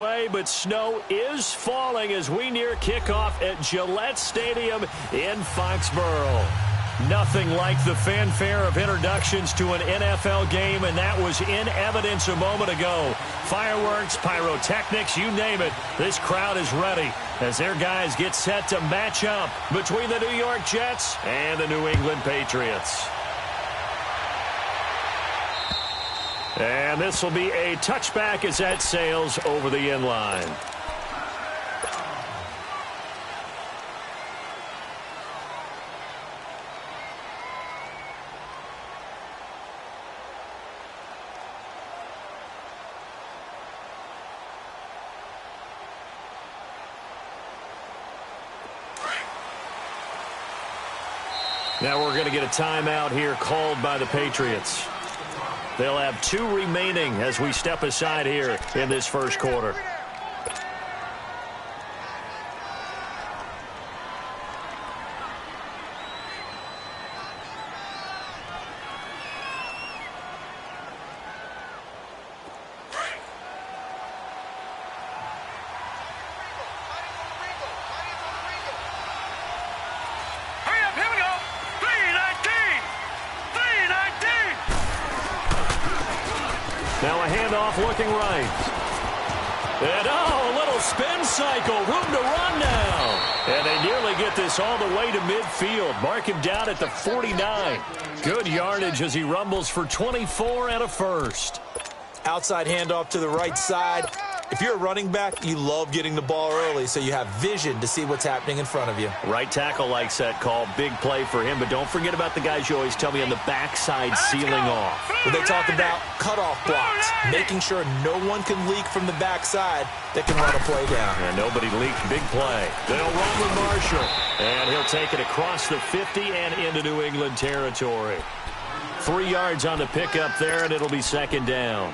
But snow is falling as we near kickoff at Gillette Stadium in Foxborough. Nothing like the fanfare of introductions to an NFL game, and that was in evidence a moment ago. Fireworks, pyrotechnics, you name it. This crowd is ready as their guys get set to match up between the New York Jets and the New England Patriots. And this will be a touchback as that sails over the end line. Now we're going to get a timeout here called by the Patriots. They'll have 2 remaining as we step aside here in this first quarter. Now a handoff looking right. And a little spin cycle. Room to run now. And they nearly get this all the way to midfield. Mark him down at the 49. Good yardage as he rumbles for 24 and a first. Outside handoff to the right side. If you're a running back, you love getting the ball early so you have vision to see what's happening in front of you. Right tackle likes that call. Big play for him, but don't forget about the guys you always tell me on the backside sealing off. When they talk about cutoff blocks, making sure no one can leak from the backside that can run a play down. And nobody leaked. Big play. They'll run with Marshall. And he'll take it across the 50 and into New England territory. 3 yards on the pickup there, and it'll be second down.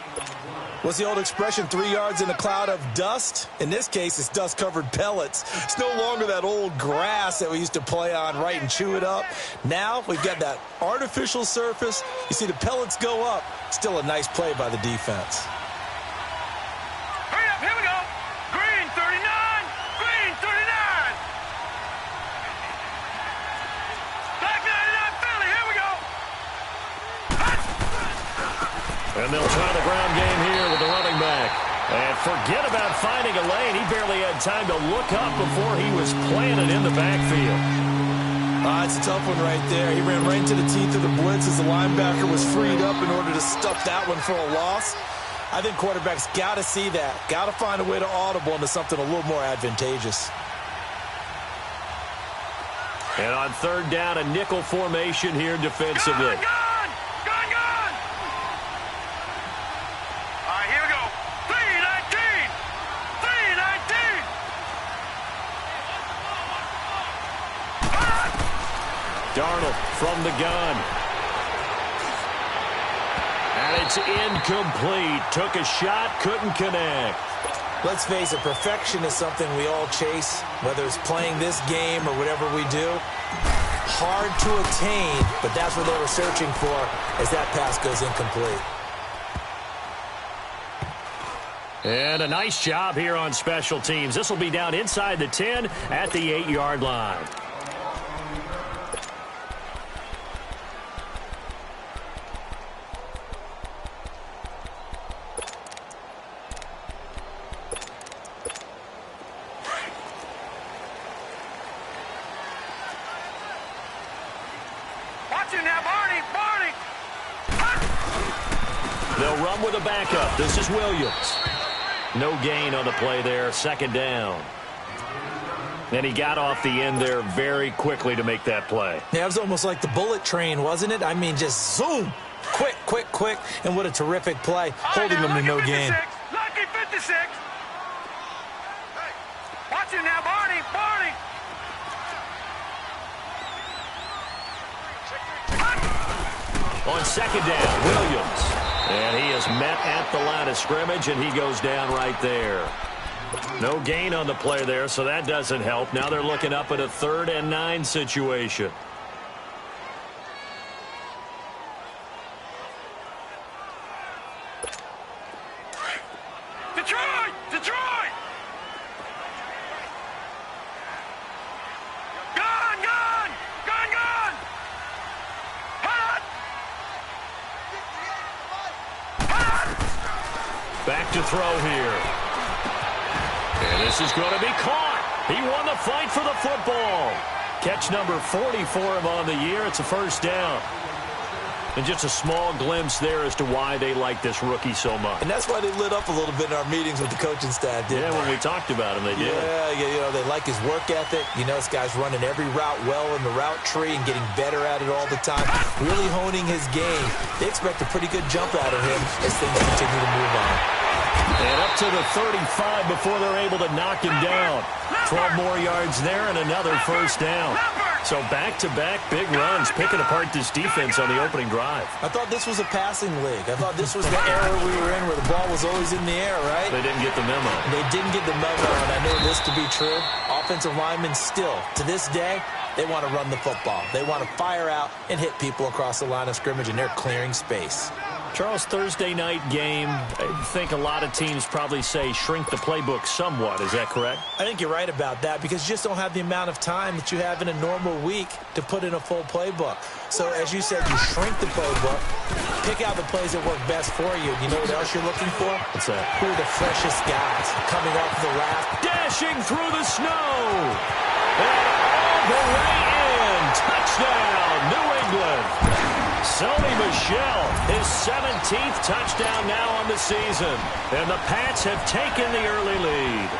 What's the old expression, 3 yards in a cloud of dust? In this case, it's dust-covered pellets. It's no longer that old grass that we used to play on, right, and chew it up. Now we've got that artificial surface. You see the pellets go up. Still a nice play by the defense. Hurry up, here we go. Green 39, green 39. Black 99 Philly, here we go. And they'll try the ground game here with the running back. And forget about finding a lane. He barely had time to look up before he was planted in the backfield. It's a tough one right there. He ran right into the teeth of the blitz as the linebacker was freed up in order to stuff that one for a loss. I think quarterbacks got to see that. Got to find a way to audible into something a little more advantageous. And on third down, a nickel formation here defensively. Darnold from the gun. And it's incomplete. Took a shot, couldn't connect. Let's face it, perfection is something we all chase, whether it's playing this game or whatever we do. Hard to attain, but that's what they were searching for as that pass goes incomplete. And a nice job here on special teams. This will be down inside the 10 at the 8-yard line. They'll run with a backup. This is Williams. No gain on the play there. Second down. And he got off the end there very quickly to make that play. Yeah, it was almost like the bullet train, wasn't it? I mean, just zoom. Quick, quick, quick. And what a terrific play, holding them to no gain. Lucky 56. Watch it now, Barney. Barney. On second down, Williams. And he is met at the line of scrimmage, and he goes down right there. No gain on the play there, so that doesn't help. Now they're looking up at a 3rd and 9 situation. Detroit! Detroit! throw here. And this is going to be caught. He won the fight for the football. Catch number 40 for him on the year. It's a first down. And just a small glimpse there as to why they like this rookie so much. And that's why they lit up a little bit in our meetings with the coaching staff, didn't they? When we talked about him, they did. Yeah, they like his work ethic. This guy's running every route well in the route tree and getting better at it all the time, really honing his game. They expect a pretty good jump out of him as things continue to move on. And up to the 35 before they're able to knock him down. 12 more yards there and another first down. So back-to-back big runs, picking apart this defense on the opening drive. I thought this was a passing league. I thought this was the era we were in where the ball was always in the air, right? They didn't get the memo. They didn't get the memo, and I know this to be true. Offensive linemen still, to this day, they want to run the football. They want to fire out and hit people across the line of scrimmage, and they're clearing space. Charles, Thursday night game, I think a lot of teams probably say shrink the playbook somewhat. Is that correct? I think you're right about that because you just don't have the amount of time that you have in a normal week to put in a full playbook. So, as you said, you shrink the playbook, pick out the plays that work best for you. You know what else you're looking for? What's that? Who are the freshest guys coming off the raft? Dashing through the snow. And all the way in. Touchdown, New England. Sony Michel, his 17th touchdown now on the season. And the Pats have taken the early lead.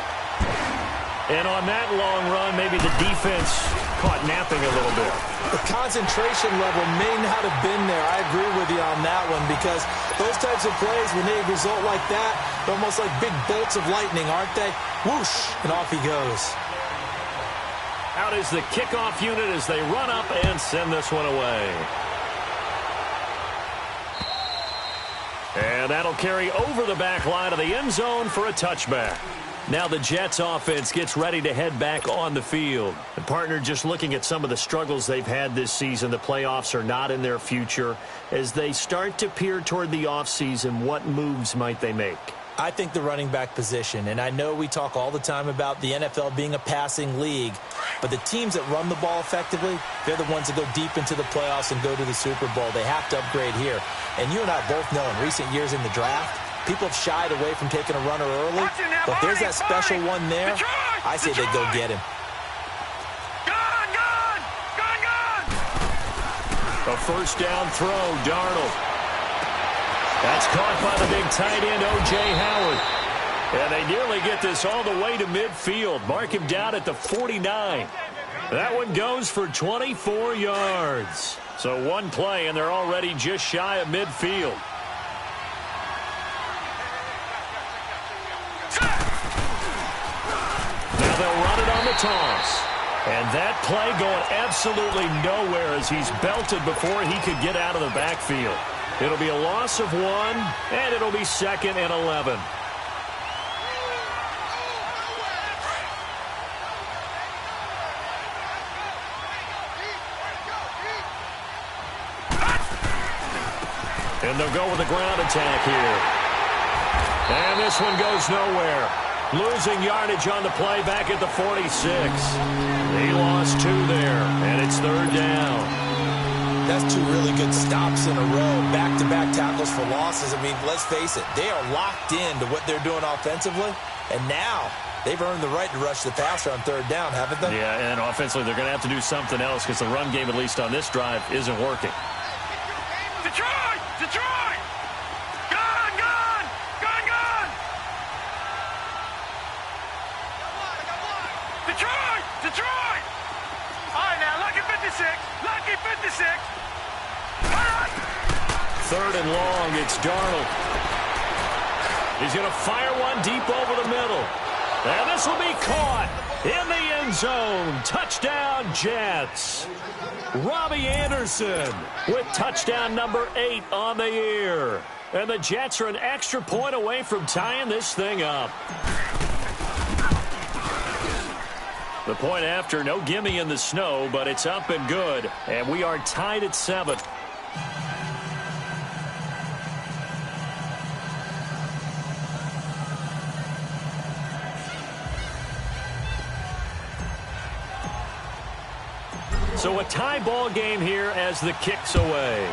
And on that long run, maybe the defense caught napping a little bit. The concentration level may not have been there. I agree with you on that one because those types of plays, when they result like that, they're almost like big bolts of lightning, aren't they? Whoosh, and off he goes. Out is the kickoff unit as they run up and send this one away. And that'll carry over the back line of the end zone for a touchback. Now the Jets offense gets ready to head back on the field. The partner, just looking at some of the struggles they've had this season, the playoffs are not in their future. As they start to peer toward the offseason, what moves might they make? I think the running back position, and I know we talk all the time about the NFL being a passing league, but the teams that run the ball effectively, they're the ones that go deep into the playoffs and go to the Super Bowl. They have to upgrade here. And you and I both know in recent years in the draft, people have shied away from taking a runner early, but there's that special one there. I say they go get him. A first down throw, Darnold. That's caught by the big tight end, O.J. Howard. And they nearly get this all the way to midfield. Mark him down at the 49. That one goes for 24 yards. So one play, and they're already just shy of midfield. Now they'll run it on the toss. And that play going absolutely nowhere as he's belted before he could get out of the backfield. It'll be a loss of 1, and it'll be 2nd and 11. And they'll go with the ground attack here. And this one goes nowhere. Losing yardage on the play back at the 46. He lost 2 there, and it's 3rd down. That's 2 really good stops in a row. Back-to-back tackles for losses. I mean, let's face it, they are locked into what they're doing offensively, and now they've earned the right to rush the passer on 3rd down, haven't they? Yeah, and offensively, they're going to have to do something else because the run game, at least on this drive, isn't working. Detroit! Detroit! Gun! Gun! Gun! Gun! Detroit! Detroit! All right, now, lucky 56. Lucky 56. All right. 3rd and long, it's Darnold. He's going to fire one deep over the middle. And this will be caught in the end zone. Touchdown, Jets. Robbie Anderson with touchdown number 8 on the year. And the Jets are an extra point away from tying this thing up. The point after, no gimme in the snow, but it's up and good. And we are tied at 7. So a tie ball game here as the kick's away.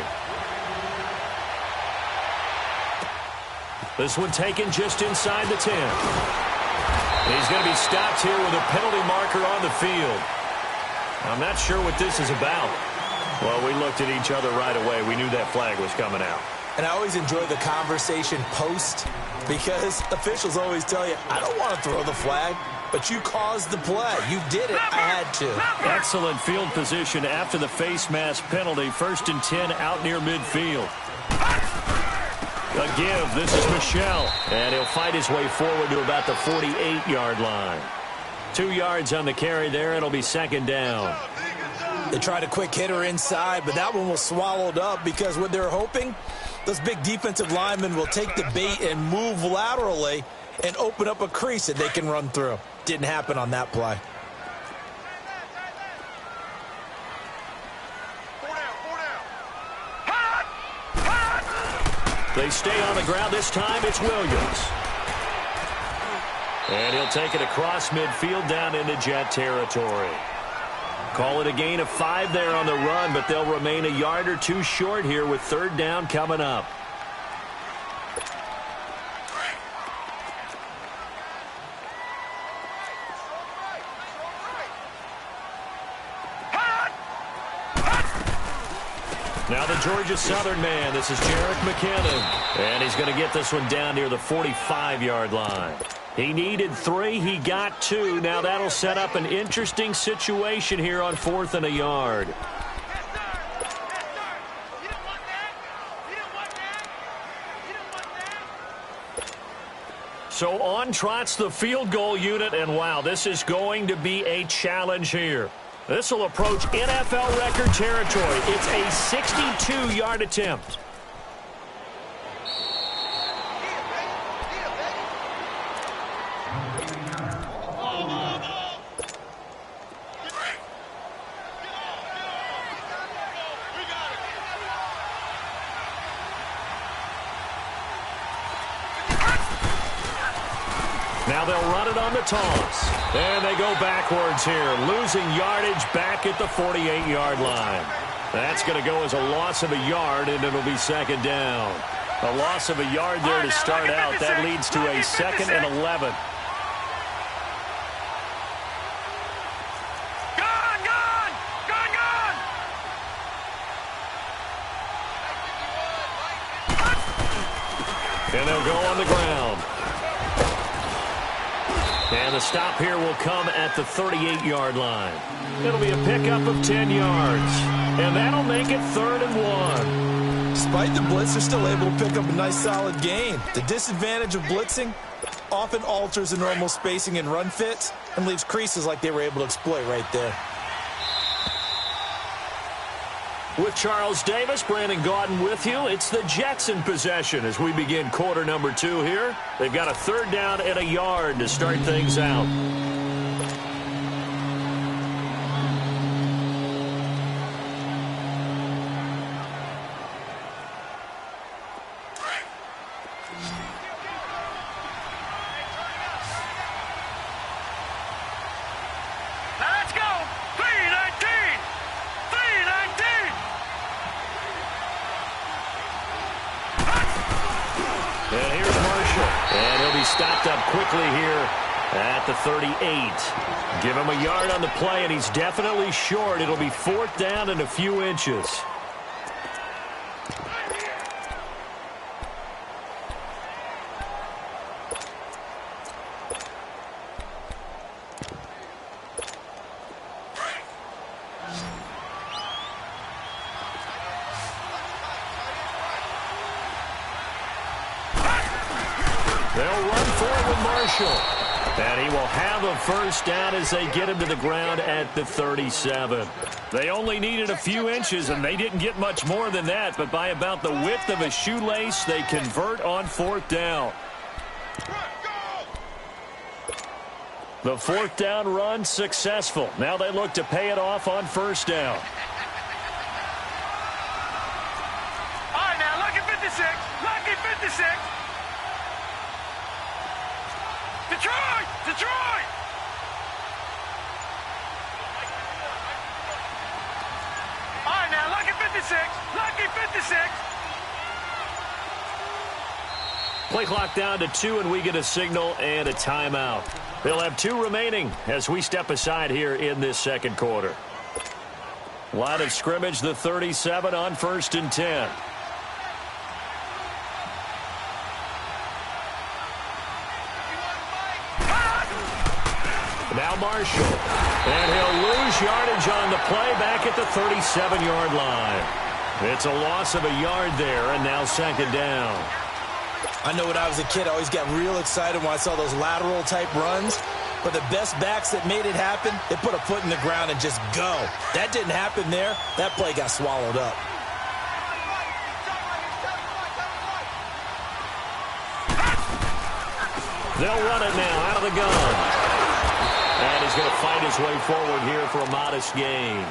This one taken just inside the 10. He's going to be stopped here with a penalty marker on the field. I'm not sure what this is about. Well, we looked at each other right away. We knew that flag was coming out. And I always enjoy the conversation post because officials always tell you, I don't want to throw the flag, but you caused the play. You did it. I had to. Excellent field position after the face mask penalty. 1st and 10 out near midfield. A give. This is Michel. And he'll fight his way forward to about the 48-yard line. 2 yards on the carry there. It'll be 2nd down. They tried a quick hitter inside, but that one was swallowed up because what they're hoping, those big defensive linemen will take the bait and move laterally and open up a crease that they can run through. Didn't happen on that play. They stay on the ground. This time it's Williams. And he'll take it across midfield down into Jet territory. Call it a gain of 5 there on the run, but they'll remain a yard or 2 short here with 3rd down coming up. Now the Georgia Southern man. This is Jerick McKinnon. And he's going to get this one down near the 45-yard line. He needed 3. He got 2. Now that'll set up an interesting situation here on 4th and a yard. So on trots the field goal unit, and wow, this is going to be a challenge here. This will approach NFL record territory. It's a 62-yard attempt. Now they'll run it on the toss. And they go backwards here, losing yardage back at the 48-yard line. That's going to go as a loss of a yard, and it'll be 2nd down. A loss of a yard there to start out. That leads to a 2nd and 11. And they'll go on the ground. And the stop here will come at the 38-yard line. It'll be a pickup of 10 yards. And that'll make it 3rd and 1. Despite the blitz, they're still able to pick up a nice solid gain. The disadvantage of blitzing often alters the normal spacing and run fits and leaves creases like they were able to exploit right there. With Charles Davis, Brandon Gaudin with you. It's the Jets in possession as we begin quarter number 2 here. They've got a 3rd down and a yard to start things out. Stopped up quickly here at the 38. Give him a yard on the play, and he's definitely short. It'll be 4th down and a few inches. They'll run forward with Marshall. And he will have a 1st down as they get him to the ground at the 37. They only needed a few inches, and they didn't get much more than that. But by about the width of a shoelace, they convert on 4th down. The 4th down run successful. Now they look to pay it off on 1st down. All right, now, lucky 56. Lucky 56. Detroit! Detroit! All right, now, lucky 56. Lucky 56. Play clock down to 2, and we get a signal and a timeout. They'll have 2 remaining as we step aside here in this second quarter. Line of scrimmage, the 37 on 1st and 10. Now Marshall. And he'll lose yardage on the play back at the 37-yard line. It's a loss of a yard there, and now second down. I know when I was a kid, I always got real excited when I saw those lateral-type runs. But the best backs that made it happen, they put a foot in the ground and just go. That didn't happen there. That play got swallowed up. They'll run it now out of the gun. And he's going to fight his way forward here for a modest gain.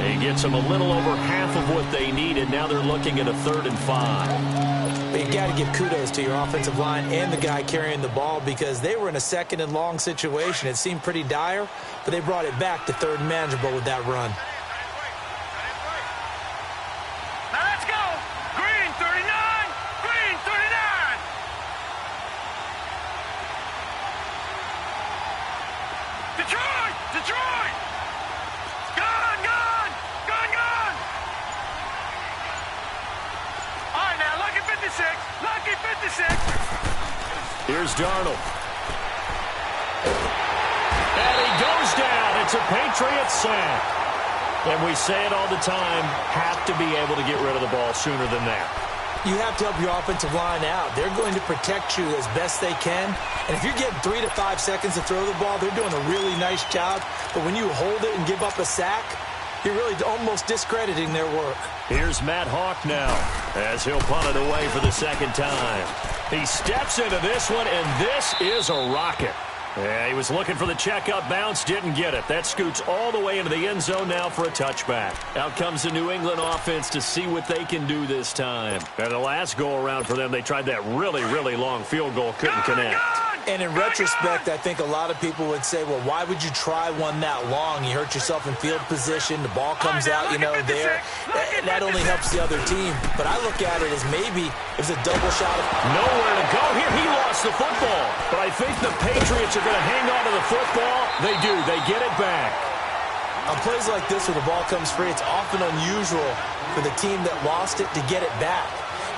He gets them a little over half of what they needed. Now they're looking at a 3rd and 5. But you got to give kudos to your offensive line and the guy carrying the ball because they were in a 2nd and long situation. It seemed pretty dire, but they brought it back to 3rd and manageable with that run. Now let's go. Green 39. Green 39. Detroit. Detroit. Gun, gun. Gun, gun. All right, now, lucky 56. Lucky 56. Here's Darnold. And he goes down. It's a Patriots sack. And we say it all the time, have to be able to get rid of the ball sooner than that. You have to help your offensive line out. They're going to protect you as best they can. And if you're getting 3 to 5 seconds to throw the ball, they're doing a really nice job. But when you hold it and give up a sack, you're really almost discrediting their work. Here's Matt Hawk now as he'll punt it away for the second time. He steps into this one, and this is a rocket. Yeah, he was looking for the checkup bounce, didn't get it. That scoots all the way into the end zone now for a touchback. Out comes the New England offense to see what they can do this time. And the last go-around for them, they tried that really, really long field goal, couldn't connect. And in retrospect, I think a lot of people would say, well, why would you try one that long? You hurt yourself in field position. The ball comes out, there. That only helps the other team. But I look at it as maybe it's a double shot. Nowhere to go here. He lost the football. But I think the Patriots are going to hang on to the football. They do. They get it back. On plays like this where the ball comes free, it's often unusual for the team that lost it to get it back.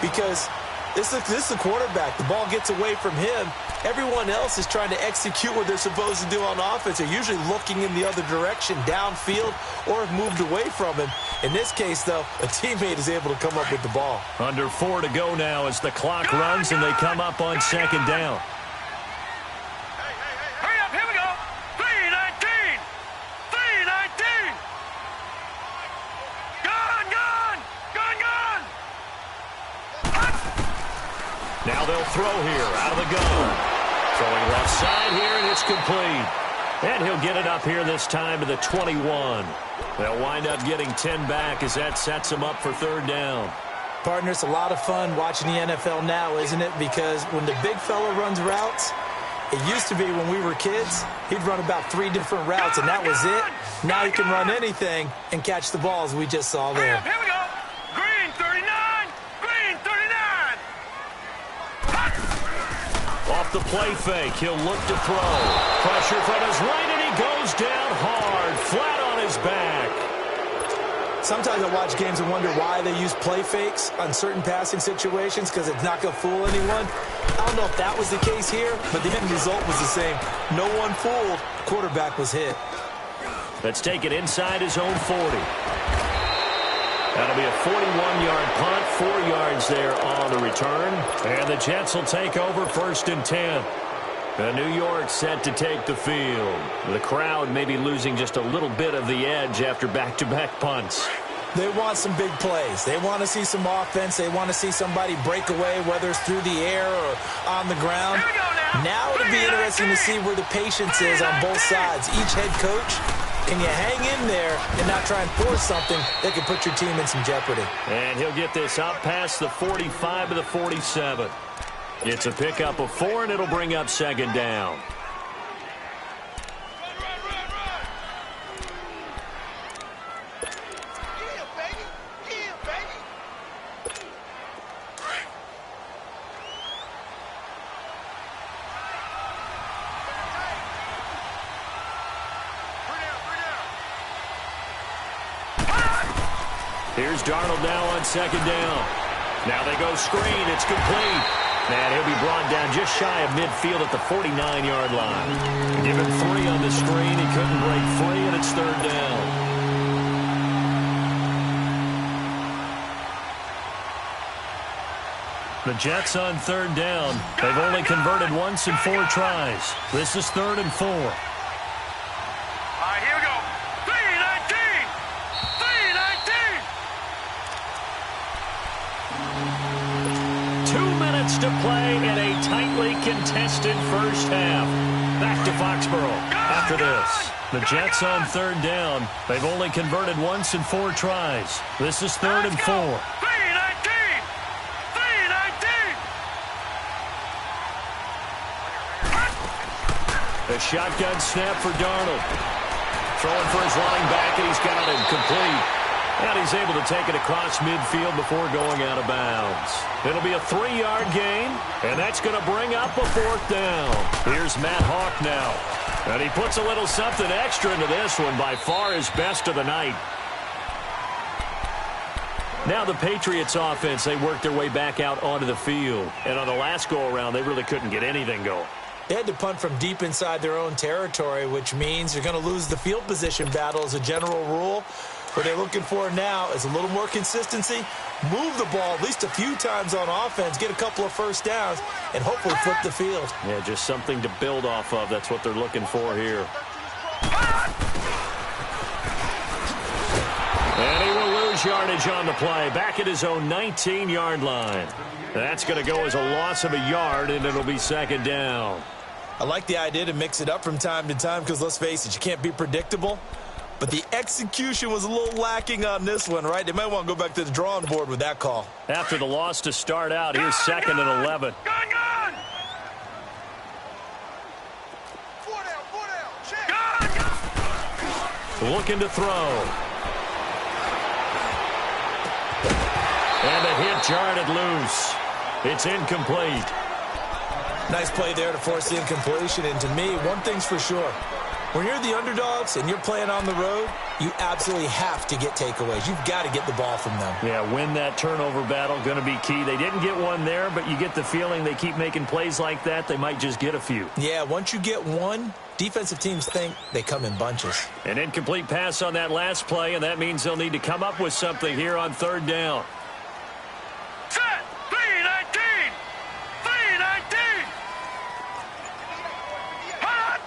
Because this is the quarterback. The ball gets away from him. Everyone else is trying to execute what they're supposed to do on offense. They're usually looking in the other direction, downfield, or have moved away from him. In this case, though, a teammate is able to come up with the ball. Under 4 to go now as the clock runs and they come up on second down. Hurry up, here we go. 3:19. 3:19. Gun, gun. Gun, gun. Now they'll throw here out of the gun. Throwing left side here, and it's complete. And he'll get it up here this time to the 21. They'll wind up getting 10 back as that sets them up for 3rd down. Partner, it's a lot of fun watching the NFL now, isn't it? Because when the big fella runs routes, it used to be when we were kids, he'd run about 3 different routes, and that was it. Now he can run anything and catch the balls we just saw there. Here we go. Green 39. Green 39. Off the play fake, he'll look to throw. Pressure from his right, and he goes down hard, flat on his back. Sometimes I watch games and wonder why they use play fakes on certain passing situations because it's not going to fool anyone. I don't know if that was the case here, but the end result was the same. No one fooled. Quarterback was hit. Let's take it inside his own 40. That'll be a 41-yard punt, 4 yards there on the return. And the Jets will take over 1st and 10. New York set to take the field. The crowd maybe losing just a little bit of the edge after back-to-back punts. They want some big plays. They want to see some offense. They want to see somebody break away, whether it's through the air or on the ground. Now it'll be interesting to see where the patience is on both sides. Each head coach, can you hang in there and not try and force something that could put your team in some jeopardy? And he'll get this up past the 45 to the 47. It's a pickup of 4, and it'll bring up second down. Here's Darnold now on second down. Now they go screen. It's complete. And he'll be brought down just shy of midfield at the 49-yard line. Give him 3 on the screen. He couldn't break free, and it's third down. The Jets on third down. They've only converted once in 4 tries. This is 3rd and 4. All right, here we go. 3-19. 3-19. 2 minutes to play in a tightly contested first half. Back to Foxborough after this. The Jets on third down. They've only converted once in 4 tries. This is 3rd and 4. 3-19. 3-19. A shotgun snap for Darnold. Throwing for his running back, and he's got him complete. And he's able to take it across midfield before going out of bounds. It'll be a 3-yard gain, and that's going to bring up a 4th down. Here's Matt Hawk now. And he puts a little something extra into this one, by far his best of the night. Now the Patriots offense, they worked their way back out onto the field. And on the last go-around, they really couldn't get anything going. They had to punt from deep inside their own territory, which means you're going to lose the field position battle as a general rule. What they're looking for now is a little more consistency, move the ball at least a few times on offense, get a couple of first downs, and hopefully flip the field. Yeah, just something to build off of. That's what they're looking for here. And he will lose yardage on the play, back at his own 19-yard line. That's going to go as a loss of a yard, and it'll be 2nd down. I like the idea to mix it up from time to time because, let's face it, you can't be predictable. But the execution was a little lacking on this one, right? They might want to go back to the drawing board with that call. After the loss to start out, here's 2nd and 11. Gun! Looking to throw. And the hit jarred it loose. It's incomplete. Nice play there to force the incompletion. And to me, one thing's for sure. When you're the underdogs and you're playing on the road, you absolutely have to get takeaways. You've got to get the ball from them. Yeah, win that turnover battle, going to be key. They didn't get one there, but you get the feeling they keep making plays like that, they might just get a few. Yeah, once you get one, defensive teams think they come in bunches. An incomplete pass on that last play, and that means they'll need to come up with something here on 3rd down. Set! 3-19. 3-19. Hot!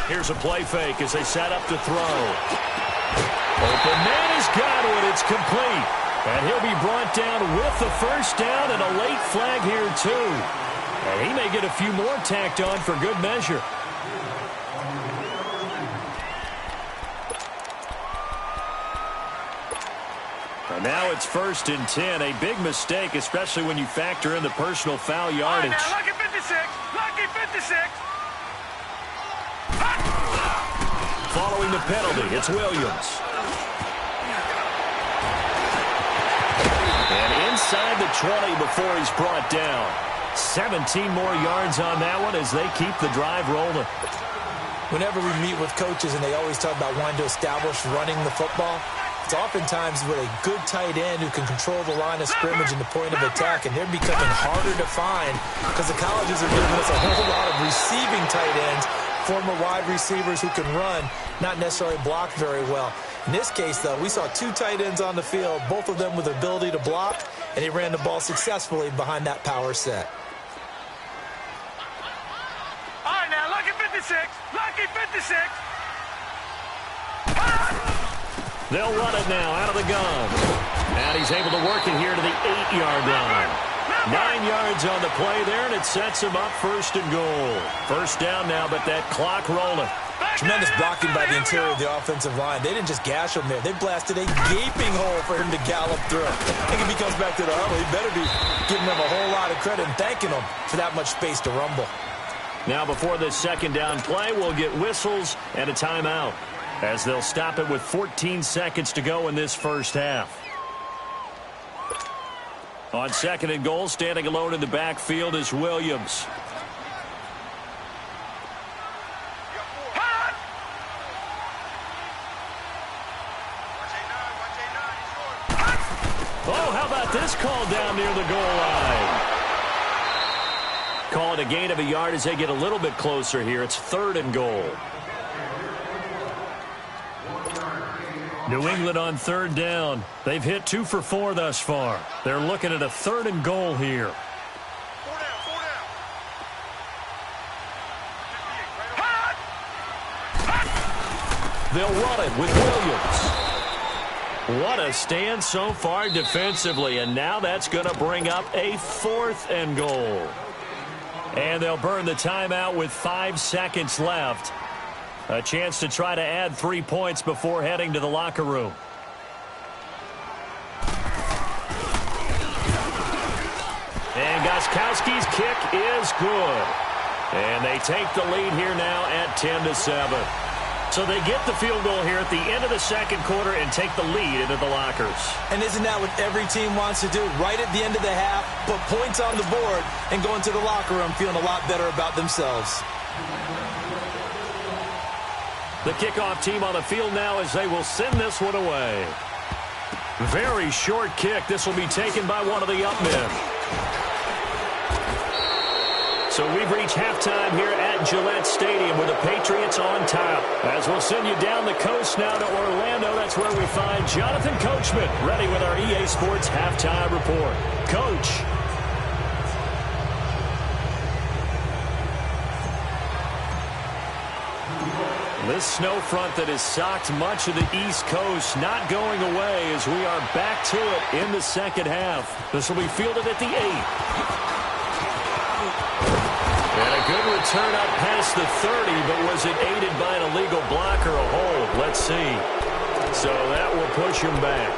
Here's a play fake as they set up to throw. Open man has got it. It's complete. And he'll be brought down with the first down and a late flag here, too. And he may get a few more tacked on for good measure. And now it's 1st and 10. A big mistake, especially when you factor in the personal foul yardage. All right, now, lucky 56. Lucky 56. Following the penalty, it's Williams. And inside the 20 before he's brought down. 17 more yards on that one as they keep the drive rolling. Whenever we meet with coaches and they always talk about wanting to establish running the football, it's oftentimes with a good tight end who can control the line of scrimmage and the point of attack, and they're becoming harder to find because the colleges are giving us a whole lot of receiving tight ends, former wide receivers who can run, not necessarily block very well. In this case, though, we saw 2 tight ends on the field, both of them with the ability to block, and he ran the ball successfully behind that power set. All right, now, lucky 56. Lucky 56. They'll run it now out of the gun. And he's able to work it here to the 8-yard line. 9 yards on the play there, and it sets him up 1st and goal. First down now, but that clock rolling. Tremendous blocking by the interior of the offensive line. They didn't just gash him there. They blasted a gaping hole for him to gallop through. I think if he comes back to the huddle, he better be giving them a whole lot of credit and thanking them for that much space to rumble. Now before this 2nd down play, we'll get whistles and a timeout, as they'll stop it with 14 seconds to go in this first half. On 2nd and goal, standing alone in the backfield is Williams. Oh, how about this call down near the goal line? Call it a gain of a yard as they get a little bit closer here. It's 3rd and goal. New England on 3rd down. They've hit 2 for 4 thus far. They're looking at a 3rd and goal here. They'll run it with Williams. What a stand so far defensively, and now that's going to bring up a 4th and goal. And they'll burn the timeout with 5 seconds left. A chance to try to add 3 points before heading to the locker room. And Gostkowski's kick is good. And they take the lead here now at 10-7. So they get the field goal here at the end of the 2nd quarter and take the lead into the lockers. And isn't that what every team wants to do? Right at the end of the half, put points on the board, and go into the locker room feeling a lot better about themselves. The kickoff team on the field now as they will send this one away. Very short kick. This will be taken by one of the up men. So we've reached halftime here at Gillette Stadium with the Patriots on top. As we'll send you down the coast now to Orlando, that's where we find Jonathan Coachman ready with our EA Sports Halftime Report. Coach. This snow front that has socked much of the East Coast not going away as we are back to it in the 2nd half. This will be fielded at the 8. And a good return up past the 30, but was it aided by an illegal block or a hold? Let's see. So that will push him back.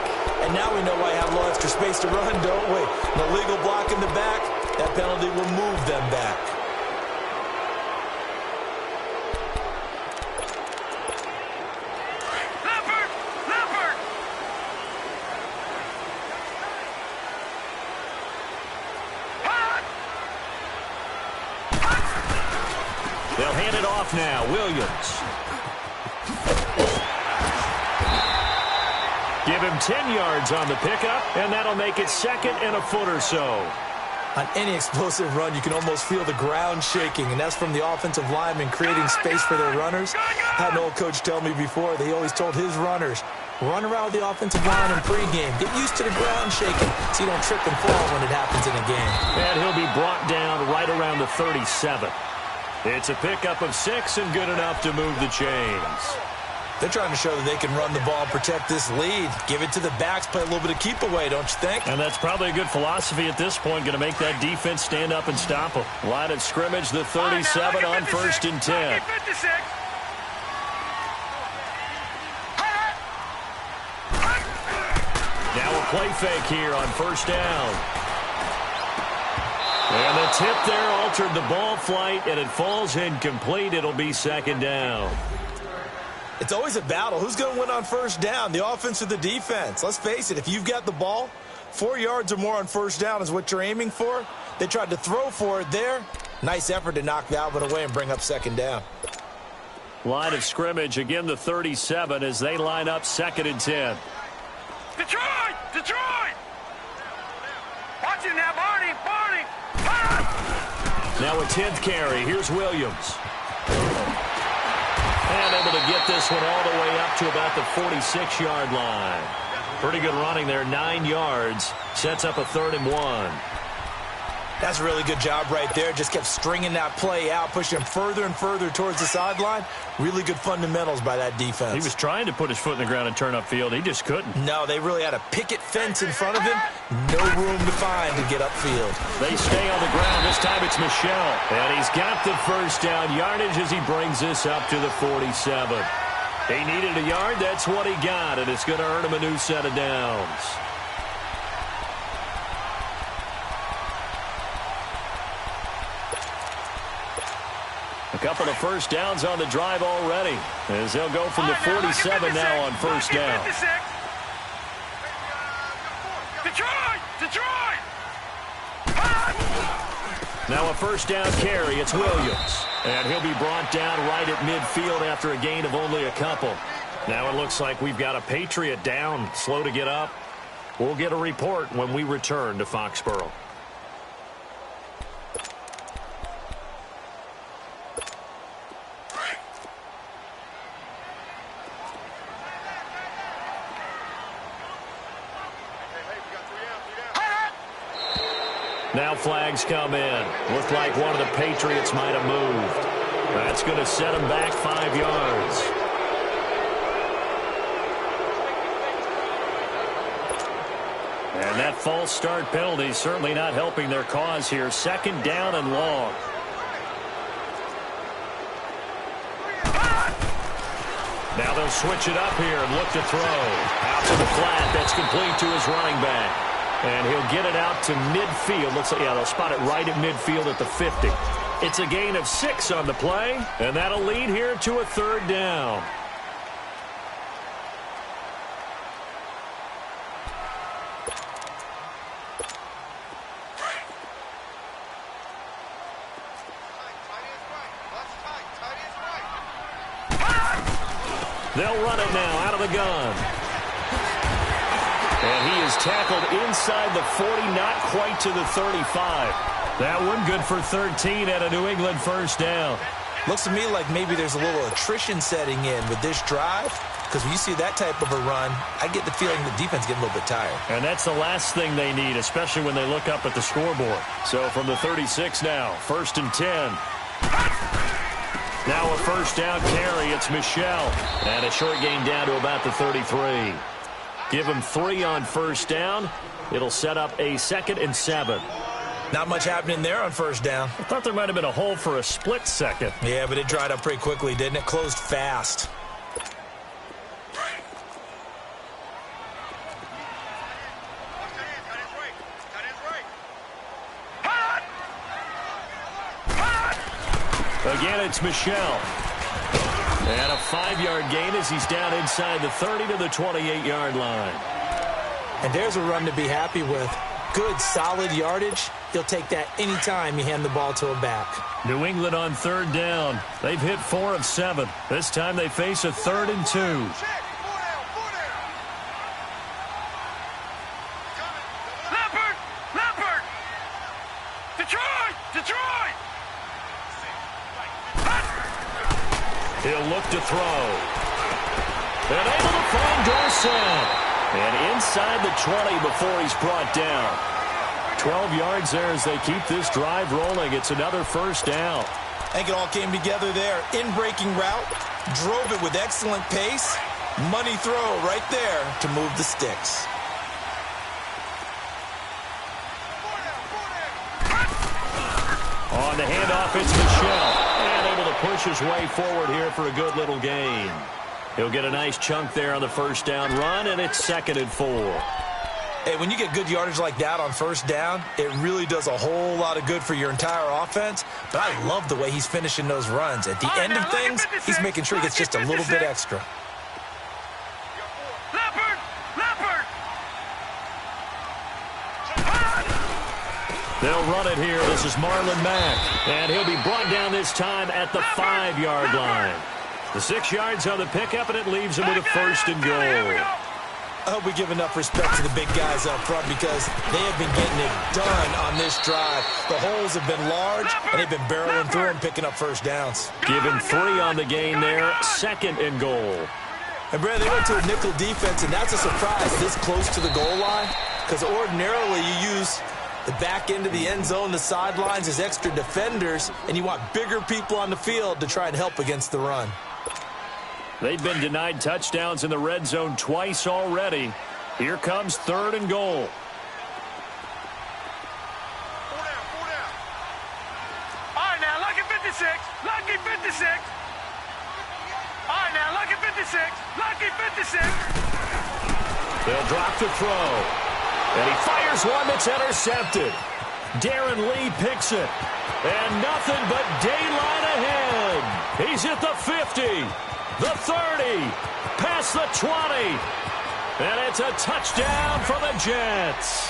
And now we know why I have a little extra space to run, don't we? An illegal block in the back, that penalty will move them back. They'll hand it off now. Williams. Give him 10 yards on the pickup, and that'll make it 2nd and a foot or so. On any explosive run, you can almost feel the ground shaking, and that's from the offensive linemen creating space for their runners. I had an old coach tell me before, they always told his runners, run around with the offensive line in pregame. Get used to the ground shaking so you don't trip and fall when it happens in a game. And he'll be brought down right around the 37. It's a pickup of 6 and good enough to move the chains. They're trying to show that they can run the ball and protect this lead. Give it to the backs, play a little bit of keep away, don't you think? And that's probably a good philosophy at this point, going to make that defense stand up and stop them. Line of scrimmage, the 37 on 1st and 10. Now a play fake here on 1st down. And the tip there altered the ball flight, and it falls incomplete. It'll be 2nd down. It's always a battle. Who's going to win on 1st down, the offense or the defense? Let's face it, if you've got the ball, 4 yards or more on 1st down is what you're aiming for. They tried to throw for it there. Nice effort to knock that one away and bring up 2nd down. Line of scrimmage, again the 37 as they line up 2nd and 10. Detroit! Detroit! Watch it now, Barney! Barney! Now a 10th carry. Here's Williams. And able to get this one all the way up to about the 46-yard line. Pretty good running there, 9 yards. Sets up a 3rd and 1. That's a really good job right there. Just kept stringing that play out, pushing him further and further towards the sideline. Really good fundamentals by that defense. He was trying to put his foot in the ground and turn upfield. He just couldn't. No, they really had a picket fence in front of him. No room to find to get upfield. They stay on the ground. This time it's Michel. And he's got the 1st down yardage as he brings this up to the 47. He needed a yard. That's what he got, and it's going to earn him a new set of downs. A couple of 1st downs on the drive already, as they'll go from the 47 now on 1st down. Detroit! Detroit! Now a 1st down carry. It's Williams. And he'll be brought down right at midfield after a gain of only a couple. Now it looks like we've got a Patriot down, slow to get up. We'll get a report when we return to Foxborough. Now flags come in. Looked like one of the Patriots might have moved. That's going to set them back 5 yards. And that false start penalty certainly not helping their cause here. 2nd down and long. Now they'll switch it up here and look to throw. Out to the flat. That's complete to his running back. And he'll get it out to midfield. Looks like, yeah, they'll spot it right at midfield at the 50. It's a gain of 6 on the play, and that'll lead here to a 3rd down. They'll run it now out of the gun. And he is tackled inside the 40, not quite to the 35. That one good for 13 at a New England 1st down. Looks to me like maybe there's a little attrition setting in with this drive, because when you see that type of a run, I get the feeling the defense getting a little bit tired. And that's the last thing they need, especially when they look up at the scoreboard. So from the 36 now, 1st and 10. Now a 1st down carry. It's Michelle. And a short gain down to about the 33. Give him 3 on 1st down. It'll set up a 2nd and 7. Not much happening there on 1st down. I thought there might have been a hole for a split second. Yeah, but it dried up pretty quickly, didn't it? Closed fast. Again, it's Michelle. And a 5-yard gain as he's down inside the 30 to the 28-yard line. And there's a run to be happy with. Good, solid yardage. He'll take that anytime you hand the ball to a back. New England on 3rd down. They've hit 4 of 7. This time they face a 3rd and 2. Leopard! Detroit! He'll look to throw. And able to find Dorsett. And inside the 20 before he's brought down. 12 yards there as they keep this drive rolling. It's another 1st down. I think it all came together there. In-breaking route. Drove it with excellent pace. Money throw right there to move the sticks. On the handoff, it's Michelle. And able to push his way forward here for a good little gain. He'll get a nice chunk there on the 1st down run, and it's 2nd and 4. Hey, when you get good yardage like that on 1st down, it really does a whole lot of good for your entire offense. But I love the way he's finishing those runs. At the end of things, he's making sure he gets just a little bit extra. Leopard! They'll run it here. This is Marlon Mack. And he'll be brought down this time at the 5-yard line. The 6 yards on the pickup, and it leaves him with a 1st and goal. I hope we give enough respect to the big guys up front because they have been getting it done on this drive. The holes have been large, and they've been barreling through them, picking up 1st downs. Give him 3 on the gain there, 2nd and goal. And, Brad, they went to a nickel defense, and that's a surprise this close to the goal line because ordinarily you use the back end of the end zone, the sidelines as extra defenders, and you want bigger people on the field to try and help against the run. They've been denied touchdowns in the red zone twice already. Here comes 3rd and goal. 4 down. All right, now, lucky 56. Lucky 56. All right, now, lucky 56. Lucky 56. They'll drop to throw. And he fires one that's intercepted. Darren Lee picks it. And nothing but daylight ahead. He's at the 50. The 30, past the 20, and it's a touchdown for the Jets.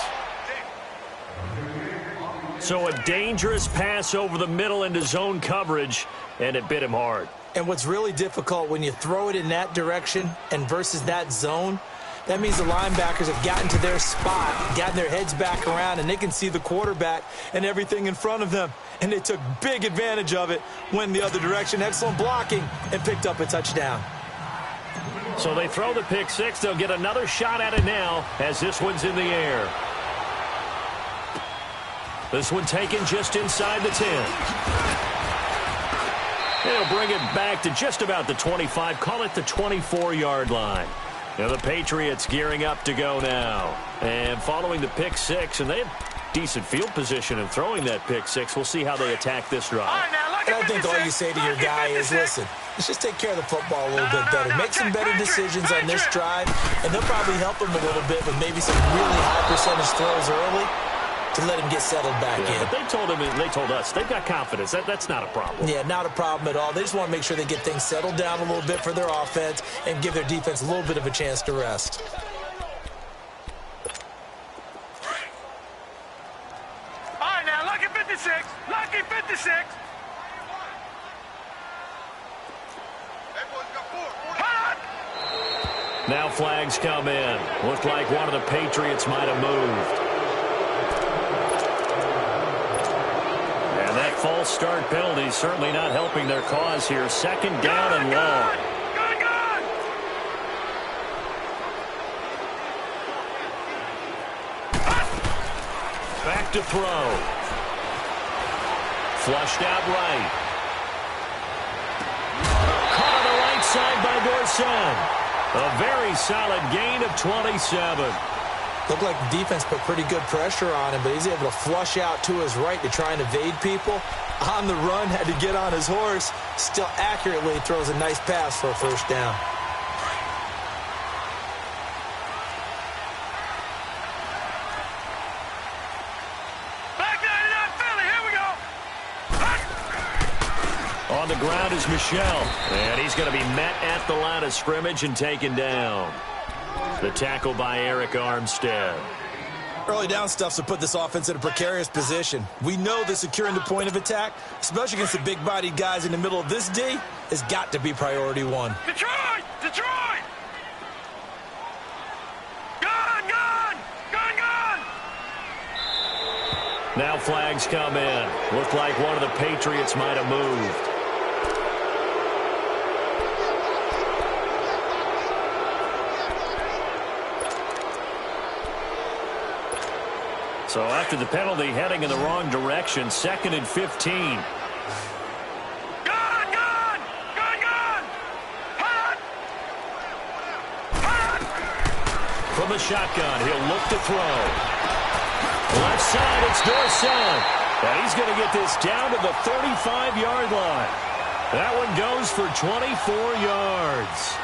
So a dangerous pass over the middle into zone coverage, and it bit him hard. And what's really difficult when you throw it in that direction and versus that zone, That means the linebackers have gotten to their spot, gotten their heads back around, and they can see the quarterback and everything in front of them. And they took big advantage of it, went the other direction, excellent blocking, and picked up a touchdown. So they throw the pick six. They'll get another shot at it now as this one's in the air. This one taken just inside the 10. They'll bring it back to just about the 25. Call it the 24-yard line. Now the Patriots gearing up to go now. And following the pick six, and they have decent field position in throwing that pick six. We'll see how they attack this drive. And I think all you say to your guy is, listen, let's just take care of the football a little bit better. Make some better decisions on this drive, and they'll probably help him a little bit with maybe some really high percentage throws early to let him get settled back in. But they told us they've got confidence. That's not a problem. Yeah, not a problem at all. They just want to make sure they get things settled down a little bit for their offense and give their defense a little bit of a chance to rest. All right, now, lucky 56. Lucky 56. Now flags come in. Looked like one of the Patriots might have moved. And that false start penalty certainly not helping their cause here. Second down and long. Good. Back to throw. Flushed out right. Caught on the right side by Dorsett. A very solid gain of 27. Looked like the defense put pretty good pressure on him, but he's able to flush out to his right to try and evade people. On the run, had to get on his horse. Still accurately throws a nice pass for a first down. On the ground is Michel, and he's going to be met at the line of scrimmage and taken down. The tackle by Eric Armstead. Early down stuff to put this offense in a precarious position. We know that securing the point of attack, especially against the big-bodied guys in the middle of this D, has got to be priority one. Detroit! Gun! Now flags come in. Looked like one of the Patriots might have moved. So after the penalty, heading in the wrong direction, 2nd and 15. Gun! From the shotgun, he'll look to throw. Left side, it's Dorsett. And he's going to get this down to the 35-yard line. That one goes for 24 yards.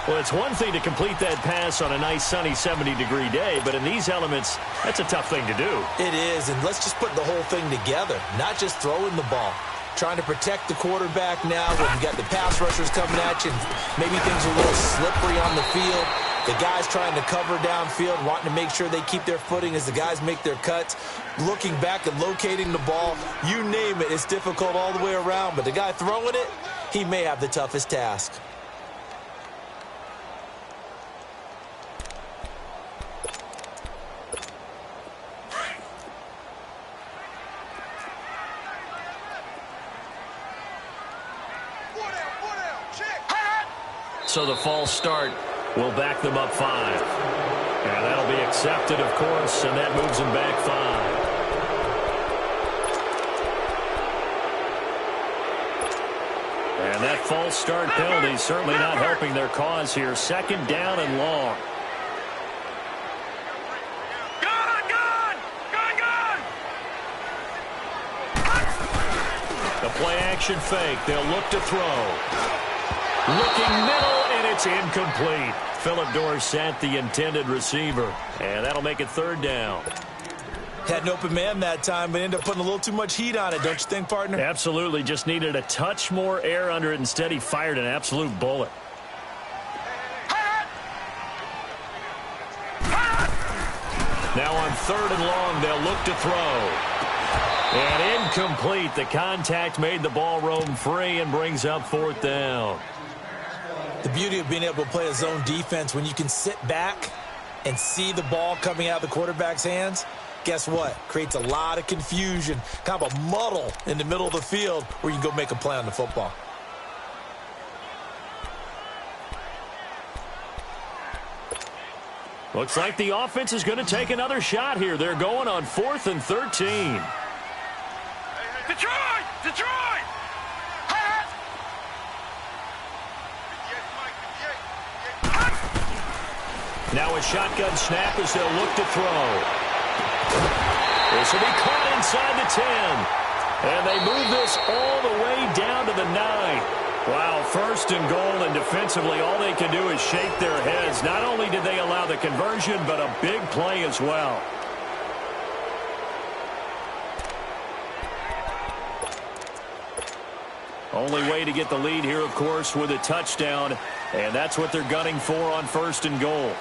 Well, it's one thing to complete that pass on a nice sunny 70-degree day, but in these elements, that's a tough thing to do. It is, and let's just put the whole thing together, not just throwing the ball. Trying to protect the quarterback now when you got the pass rushers coming at you, and maybe things are a little slippery on the field. The guys trying to cover downfield, wanting to make sure they keep their footing as the guys make their cuts. Looking back and locating the ball, you name it, it's difficult all the way around, but the guy throwing it, he may have the toughest task. So the false start will back them up 5. And that'll be accepted, of course, and that moves them back 5. And that false start penalty certainly not helping their cause here. 2nd down and long. The play action fake. They'll look to throw. Looking middle, and it's incomplete. Philip Dorsett, the intended receiver. And that'll make it 3rd down. Had an open man that time, but ended up putting a little too much heat on it, don't you think, partner? Absolutely. Just needed a touch more air under it. Instead, he fired an absolute bullet. Now on 3rd and long, they'll look to throw. And incomplete. The contact made the ball roam free and brings up 4th down. The beauty of being able to play a zone defense, when you can sit back and see the ball coming out of the quarterback's hands, guess what? Creates a lot of confusion, kind of a muddle in the middle of the field where you can go make a play on the football. Looks like the offense is going to take another shot here. They're going on 4th and 13. Detroit! Detroit! Now a shotgun snap as they'll look to throw. This will be caught inside the 10. And they move this all the way down to the 9. Wow, 1st and goal, and defensively all they can do is shake their heads. Not only did they allow the conversion, but a big play as well. Only way to get the lead here, of course, with a touchdown, and that's what they're gunning for on 1st and goal.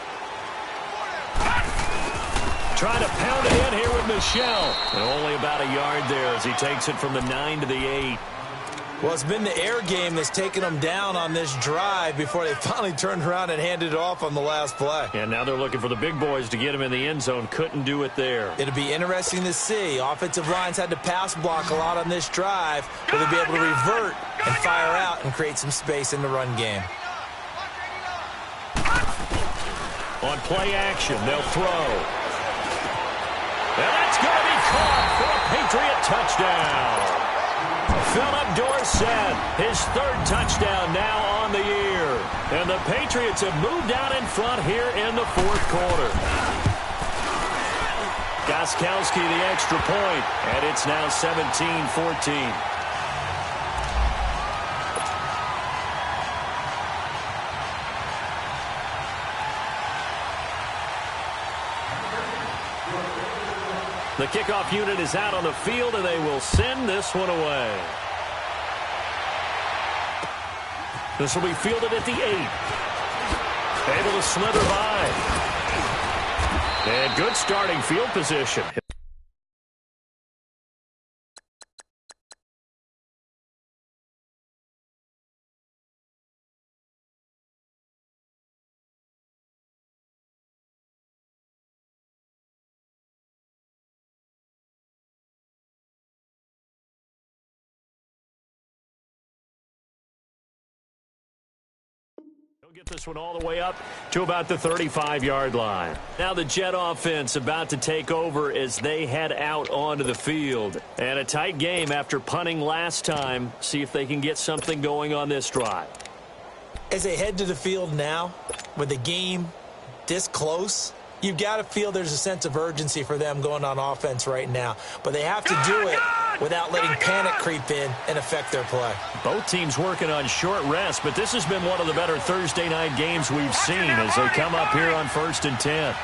Trying to pound it in here with Michel. And only about a yard there as he takes it from the 9 to the 8. Well, it's been the air game that's taken them down on this drive before they finally turned around and handed it off on the last play. And now they're looking for the big boys to get him in the end zone. Couldn't do it there. It'll be interesting to see. Offensive lines had to pass block a lot on this drive. Will they be able to revert and fire out and create some space in the run game? On play action, they'll throw. And that's going to be caught for a Patriot touchdown. Philip Dorsett, his 3rd touchdown now on the year. And the Patriots have moved out in front here in the 4th quarter. Gostkowski the extra point, and it's now 17-14. The kickoff unit is out on the field, and they will send this one away. This will be fielded at the 8. Able to slither by. And good starting field position. He'll get this one all the way up to about the 35-yard line. Now the Jet offense about to take over as they head out onto the field. And a tight game after punting last time. See if they can get something going on this drive. As they head to the field now, with the game this close, you've got to feel there's a sense of urgency for them going on offense right now. But they have to do it without letting panic creep in and affect their play. Both teams working on short rest, but this has been one of the better Thursday night games we've seen as they come up here on 1st and 10.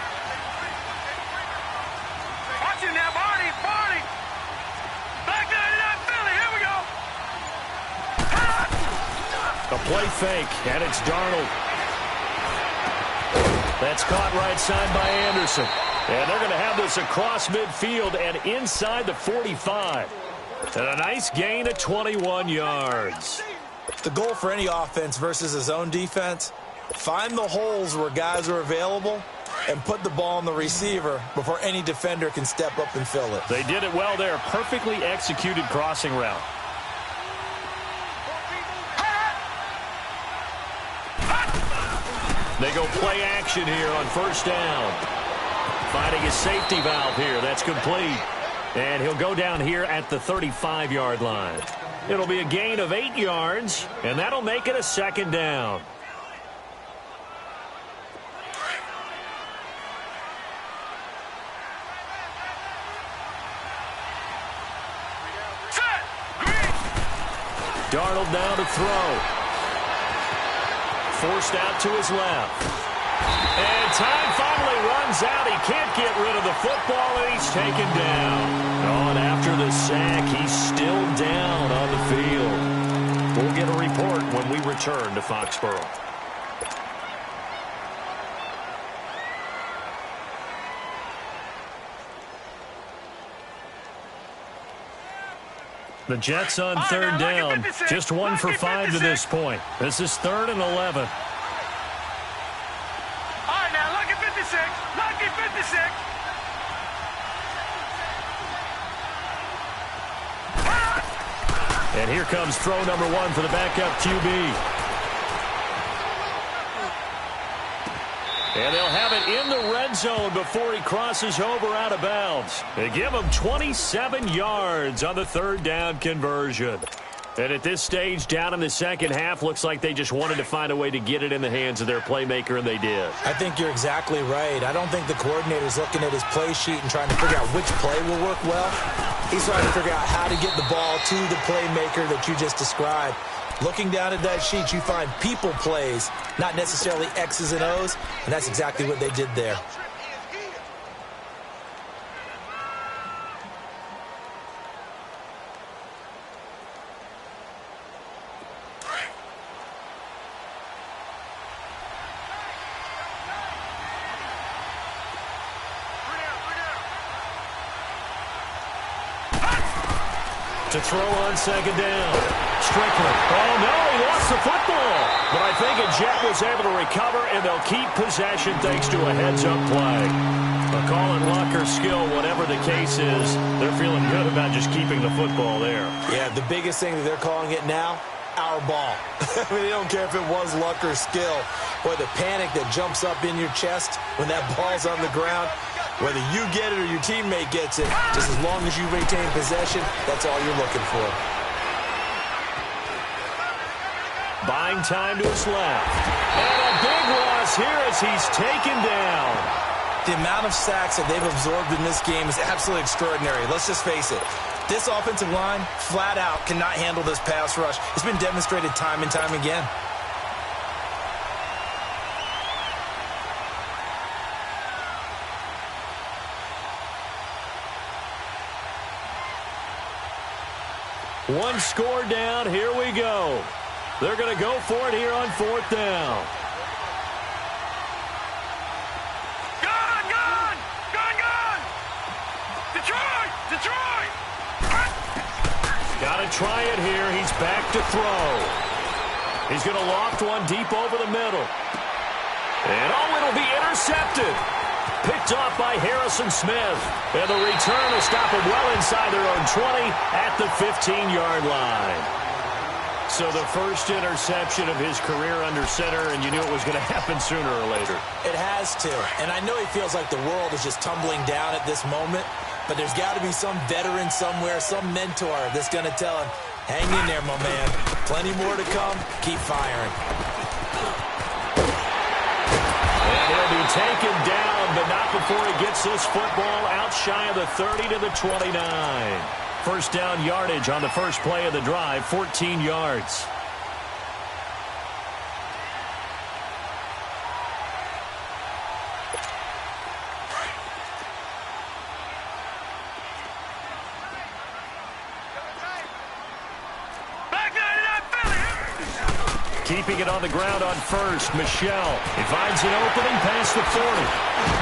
Watch it now, Barney, Barney. Back 99 Philly, here we go. A play fake, and it's Darnold. That's caught right side by Anderson. And they're going to have this across midfield and inside the 45. And a nice gain of 21 yards. The goal for any offense versus a zone defense, find the holes where guys are available and put the ball on the receiver before any defender can step up and fill it. They did it well there. Perfectly executed crossing route. They go play action here on 1st down. Finding his safety valve here. That's complete. And he'll go down here at the 35-yard line. It'll be a gain of 8 yards, and that'll make it a 2nd down. Darnold now to throw. Forced out to his left. And time finally runs out. He can't get rid of the football, and he's taken down. Oh, and after the sack, he's still down on the field. We'll get a report when we return to Foxborough. The Jets on third down. Just 1 for 5 to this point. This is 3rd and 11. All right, now, lucky 56. Lucky 56. And here comes throw number 1 for the backup QB. And they'll have it in the red zone before he crosses over out of bounds. They give him 27 yards on the 3rd down conversion. And at this stage, down in the second half, looks like they just wanted to find a way to get it in the hands of their playmaker, and they did. I think you're exactly right. I don't think the coordinator's looking at his play sheet and trying to figure out which play will work well. He's trying to figure out how to get the ball to the playmaker that you just described. Looking down at that sheet, you find people plays, not necessarily X's and O's, and that's exactly what they did there. To throw on second down. Strickland. Oh, no, he lost the football. But I think a Jet was able to recover, and they'll keep possession thanks to a heads-up play. A call it luck or skill, whatever the case is, they're feeling good about just keeping the football there. Yeah, the biggest thing that they're calling it now, our ball. I mean, they don't care if it was luck or skill. Boy, the panic that jumps up in your chest when that ball's on the ground, whether you get it or your teammate gets it, just as long as you retain possession, that's all you're looking for. Buying time to his left. And a big loss here as he's taken down. The amount of sacks that they've absorbed in this game is absolutely extraordinary. Let's just face it. This offensive line, flat out, cannot handle this pass rush. It's been demonstrated time and time again. One score down. Here we go. They're going to go for it here on 4th down. Gone! Detroit! Got to try it here. He's back to throw. He's going to loft one deep over the middle. And, oh, it'll be intercepted. Picked off by Harrison Smith. And the return will stop him well inside their own 20 at the 15-yard line. So the first interception of his career under center, and you knew it was going to happen sooner or later. It has to. And I know he feels like the world is just tumbling down at this moment, but there's got to be some veteran somewhere, some mentor that's going to tell him, hang in there, my man. Plenty more to come. Keep firing. And he'll be taken down, but not before he gets this football out shy of the 30 to the 29. First down yardage on the first play of the drive, 14 yards. Keeping it on the ground on first, Michelle. He finds an opening past the 40.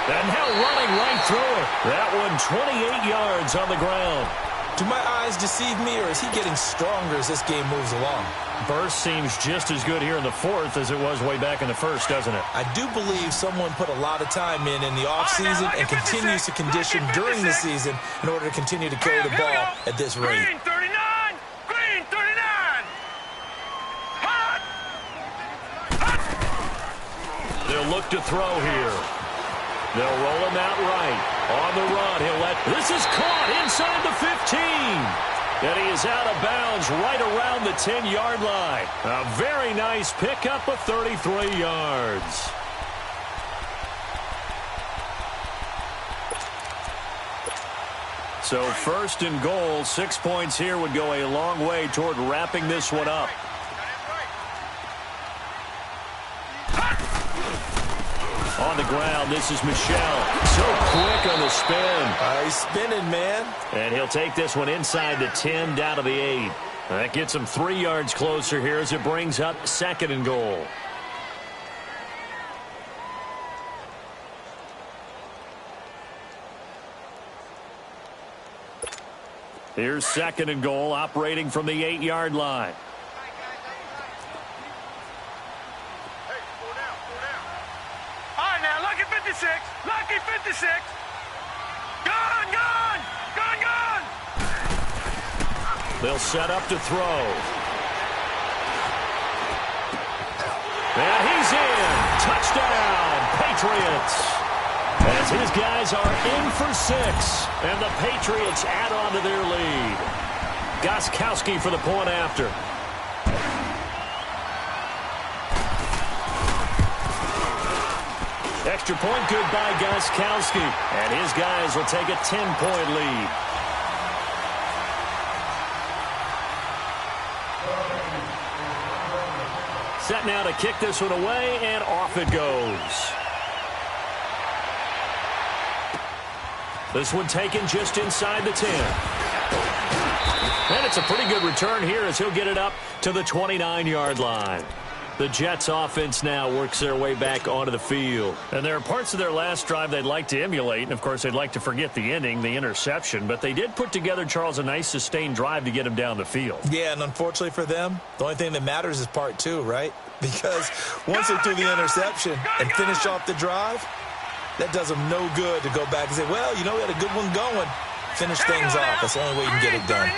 And now running right through it. That one 28 yards on the ground. Do my eyes deceive me, or is he getting stronger as this game moves along? Burst seems just as good here in the 4th as it was way back in the 1st, doesn't it? I do believe someone put a lot of time in the offseason and continues to condition during the season in order to continue to carry the ball at this rate. Green 39! Green 39! Hot! They'll look to throw here. They'll roll him out right. On the run, he'll let... This is caught inside the 15. And he is out of bounds right around the 10-yard line. A very nice pickup of 33 yards. So 1st and goal, 6 points here would go a long way toward wrapping this one up. On the ground, this is Michelle. So quick on the spin. He's spinning, man. And he'll take this one inside the 10, down to the 8. That gets him 3 yards closer here as it brings up 2nd and goal. Here's 2nd and goal, operating from the 8-yard line. All right, now, lucky 56. Lucky 56. Gone, gone, gone, gone. They'll set up to throw. And he's in. Touchdown, Patriots. As his guys are in for 6. And the Patriots add on to their lead. Gostkowski for the point after. Extra point good by Gostkowski. And his guys will take a 10-point lead. Set now to kick this one away, and off it goes. This one taken just inside the 10. And it's a pretty good return here as he'll get it up to the 29-yard line. The Jets offense now works their way back onto the field. And there are parts of their last drive they'd like to emulate. And, of course, they'd like to forget the ending, the interception. But they did put together, Charles, a nice sustained drive to get him down the field. Yeah, and unfortunately for them, the only thing that matters is part 2, right? Because once they threw the interception and finished off the drive, that does them no good to go back and say, well, you know, we had a good one going. Finish things off. That's the only way you can get it done.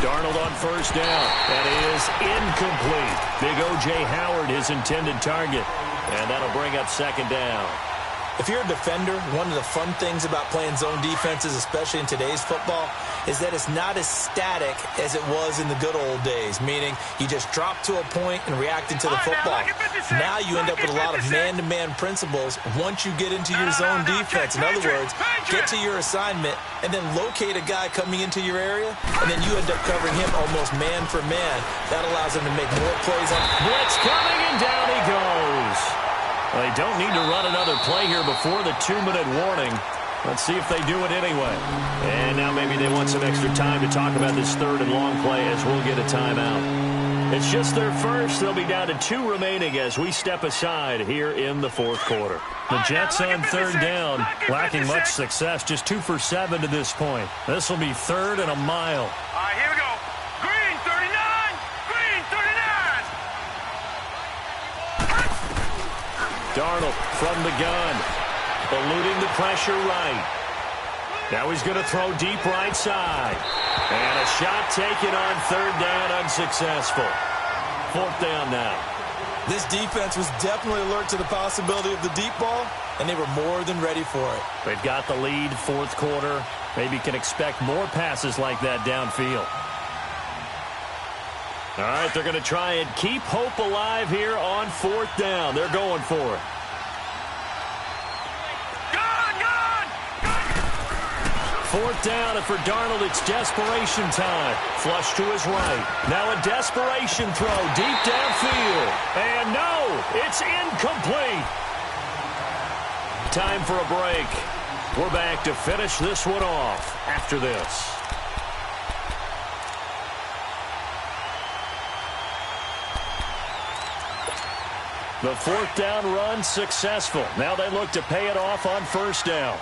Darnold on 1st down. That is incomplete. Big O.J. Howard, his intended target. And that'll bring up 2nd down. If you're a defender, one of the fun things about playing zone defenses, especially in today's football, is that it's not as static as it was in the good old days, meaning you just drop to a point and react into the football. Now you end up with a lot of man-to-man principles once you get into your zone defense. In other words, get to your assignment and then locate a guy coming into your area, and then you end up covering him almost man for man. That allows him to make more plays on blitz coming, and down he goes. They don't need to run another play here before the 2-minute warning. Let's see if they do it anyway. And now maybe they want some extra time to talk about this 3rd and long play as we'll get a timeout. It's just their first. They'll be down to 2 remaining as we step aside here in the 4th quarter. The Jets on 3rd down, lacking much success, just 2 for 7 to this point. This will be 3rd and a mile. All right, here we go. Green 39, green 39. Darnold from the gun, eluding the pressure right. Now he's going to throw deep right side. And a shot taken on 3rd down, unsuccessful. 4th down now. This defense was definitely alert to the possibility of the deep ball, and they were more than ready for it. They've got the lead, 4th quarter. Maybe can expect more passes like that downfield. All right, they're going to try and keep hope alive here on 4th down. They're going for it. Fourth down, and for Darnold, it's desperation time. Flush to his right. Now a desperation throw deep downfield. And no, it's incomplete. Time for a break. We're back to finish this one off after this. The 4th down run successful. Now they look to pay it off on 1st down.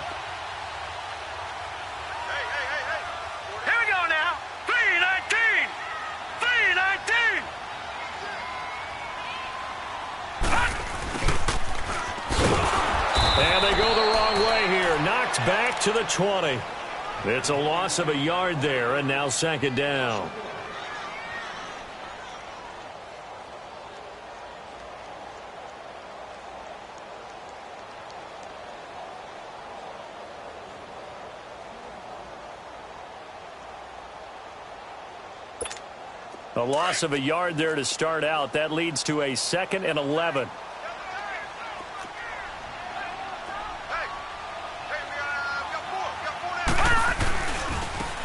Back to the 20. It's a loss of a yard there, and now 2nd down. A loss of a yard there to start out. That leads to a 2nd and 11.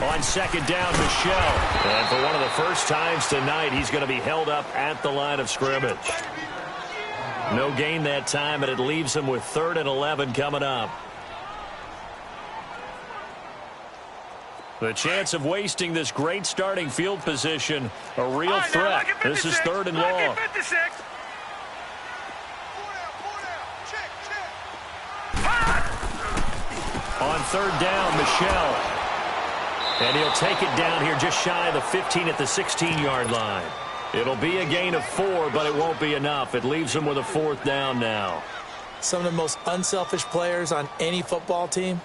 On 2nd down, Michel. And for one of the first times tonight, he's going to be held up at the line of scrimmage. No gain that time, and it leaves him with 3rd and 11 coming up. The chance of wasting this great starting field position, a real threat. This is 3rd and long. On third down, Michel. And he'll take it down here just shy of the 15 at the 16-yard line. It'll be a gain of 4, but it won't be enough. It leaves him with a fourth down now. Some of the most unselfish players on any football team,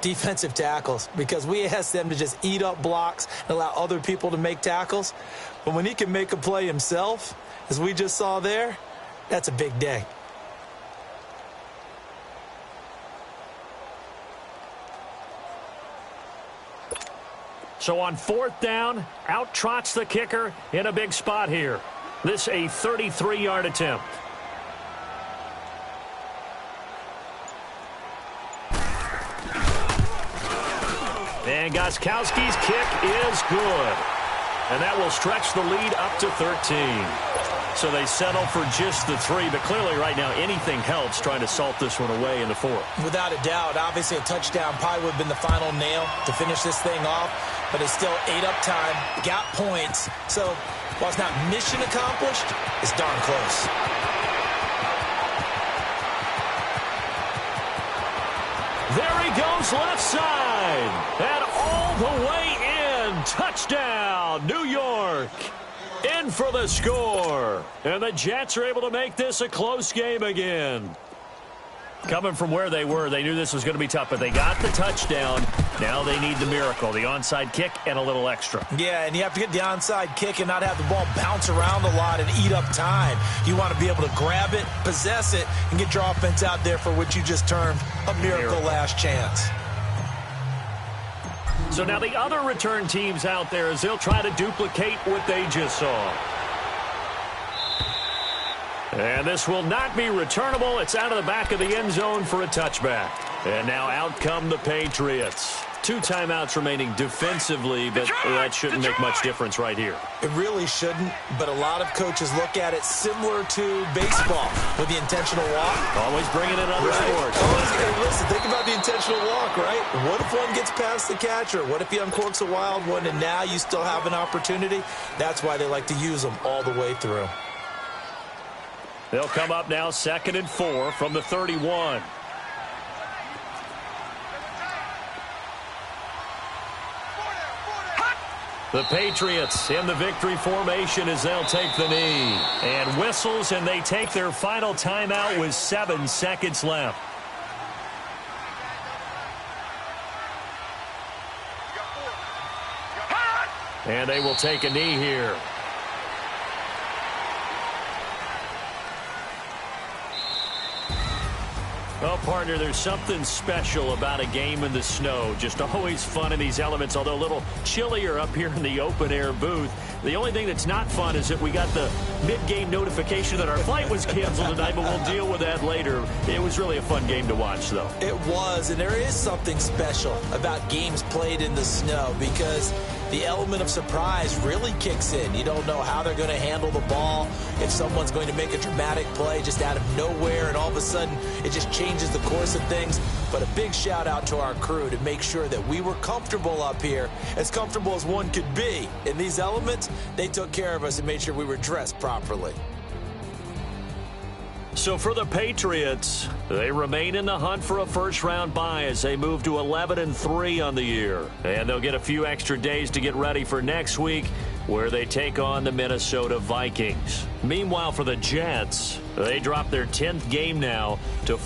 defensive tackles, because we ask them to just eat up blocks and allow other people to make tackles. But when he can make a play himself, as we just saw there, that's a big day. So on fourth down, out trots the kicker in a big spot here. This a 33-yard attempt. And Gostkowski's kick is good. And that will stretch the lead up to 13. So they settle for just the 3, but clearly right now anything helps trying to salt this one away in the 4th. Without a doubt, obviously a touchdown probably would have been the final nail to finish this thing off, but it's still 8 up time, got points. So while it's not mission accomplished, it's darn close. There he goes left side, and all the way in. Touchdown, New York. In for the score. And the Jets are able to make this a close game again. Coming from where they were, they knew this was going to be tough, but they got the touchdown. Now they need the miracle, the onside kick and a little extra. Yeah, and you have to get the onside kick and not have the ball bounce around a lot and eat up time. You want to be able to grab it, possess it, and get your offense out there for what you just termed a miracle last chance. So now the other return teams out there as they'll try to duplicate what they just saw. And this will not be returnable. It's out of the back of the end zone for a touchback. And now out come the Patriots. 2 timeouts remaining defensively, but that shouldn't make much difference right here. It really shouldn't, but a lot of coaches look at it similar to baseball with the intentional walk. Always bringing in other sports. Hey, listen, think about the intentional walk, right? What if one gets past the catcher? What if he uncorks a wild one and now you still have an opportunity? That's why they like to use them all the way through. They'll come up now 2nd and 4 from the 31. The Patriots in the victory formation as they'll take the knee. And whistles, and they take their final timeout with 7 seconds left. And they will take a knee here. Well, partner, there's something special about a game in the snow. Just always fun in these elements, although a little chillier up here in the open-air booth. The only thing that's not fun is that we got the mid-game notification that our flight was canceled tonight, but we'll deal with that later. It was really a fun game to watch, though. It was, and there is something special about games played in the snow because the element of surprise really kicks in. You don't know how they're going to handle the ball, if someone's going to make a dramatic play just out of nowhere, and all of a sudden it just changes the course of things. But a big shout out to our crew to make sure that we were comfortable up here, as comfortable as one could be. In these elements, they took care of us and made sure we were dressed properly. So for the Patriots, they remain in the hunt for a first-round bye as they move to 11-3 on the year. And they'll get a few extra days to get ready for next week, where they take on the Minnesota Vikings. Meanwhile, for the Jets, they drop their 10th game now to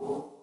Oh.